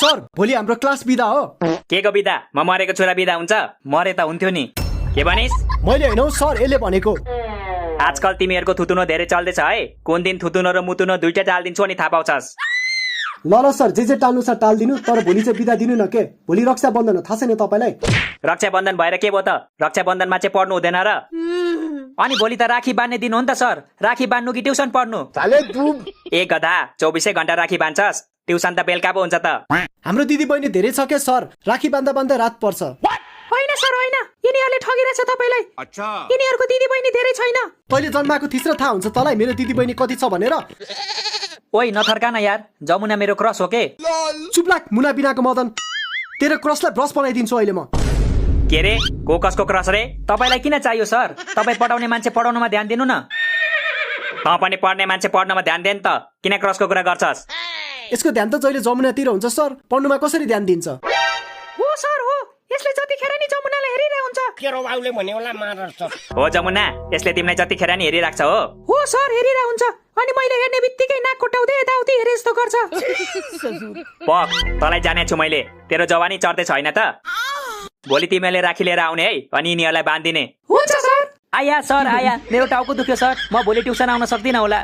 Sir भोलि हाम्रो class बिदा हो। के को बिदा? म मरेको छोरा बिदा हुन्छ? मरे त हुन्थ्यो नि। के भनिस्? मैले होइन सर, यसले भनेको। आजकल तिमीहरूको थुतुनो धेरै चल्दैछ है। कुन दिन थुतुनो र मुतुनो दुईटा टाल्दिन्छु अनि थाहा पाउँछस्। ल सर, जे टाल्नु छ टाल्दिनु, तर भोलि चाहिँ बिदा दिनु न। के भोलि रक्षाबन्धन हो, थाहा छैन तपाईँलाई? रक्षाबन्धन भएर के भयो त? रक्षाबन्धनमा चाहिँ पढ्नु हुँदैन र? अनि भोलि त राखी बाँध्ने दिन हो नि त सर। राखी बाँध्नु कि ट्युसन पढ्नु? ए गधा, 24 घण्टा राखी बाँध्छस्? ट्युसन त बेलुका पो हुन्छ त। हाम्रो दिदी बहिनी धेरै छ के सर, राखी बाँध्दा बाँध्दा रात पर्छ। होइन सर होइन, यिनीहरूले ठगिरहेछ तपाईँलाई। यिनीहरूको दिदी बहिनी धेरै छैन। तैँले जन्माएको थिइस् र थाहा हुन्छ तँलाई मेरो दिदी बहिनी कति छ भनेर? ओइ नथर्का न यार, जमुना मेरो क्रस हो के? चुप लाग मुना बिनाको मदन, तेरो क्रसलाई ब्रस बनाइदिन्छु अहिले म। के रे? को कसको क्रस रे? तपाईँलाई किन चाहियो सर? तपाईँ पढाउने मान्छे पढाउनमा ध्यान दिनु न। तँ पनि पढ्ने मान्छे पढ्नमा ध्यान दे नि त। किन क्रसको कुरा गर्छस्? यसको ध्यान त जहिले जमुनातिर हुन्छ सर, पढ्नुमा कसरी ध्यान दिन्छ? हो सर हो, यसले जतिखेर नि जमुनालाई हेरिरहेको हुन्छ। केरो बाउले भन्यो होला मार सर। हो जमुना, यसले तिमीलाई जतिखेर नि हेरिराख्छ हो। हो सर हेरिरहेको हुन्छ, अनि मैले हेर्ने बित्तिकै नाक कोटाउँदै यताउति हेरे जस्तो गर्छ। पक, तँलाई जाने छु मैले। तेरो जवानी चढ्दै छैन त? भोलि तिमीले राखी लिएर आउने है, अनि यिनीहरूलाई बाँधिदिने। हुन्छ सर। आया सर आया, मेरो टाउको दुख्यो सर, म भोलि ट्युसन आउन सक्दिनँ होला।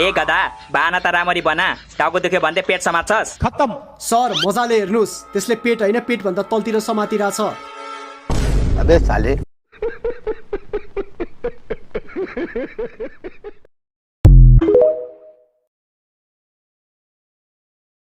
ए गधा, बाना त राम्ररी बना। टाउको दुख्यो भन्दै पेट समात्छस्? खत्तम सर, मजाले हेर्नुस्, त्यसले पेट होइन पेट भन्दा तलतिर समातिरहेछ। अबे साले